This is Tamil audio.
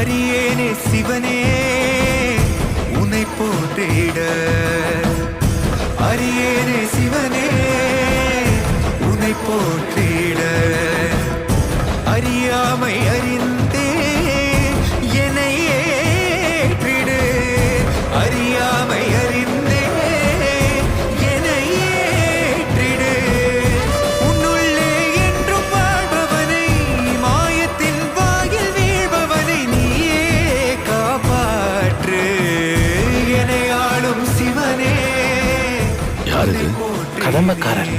அரியேனே சிவனே உனை போற்றிட, அரியேனே சிவனே உனை போற்றிட, அறியாமை அறிந்தே என்னை ஏற்றிடு, அறியாமை அறிந்தே என்னை ஏற்றிடு. உன்னுள்ளே என்றும் வாழ்பவனை, மாயத்தின் வாயில் வீழ்பவனை நீயே காப்பாற்று. என்னை ஆளும் சிவனே யாரு? கடமைக்காரன்.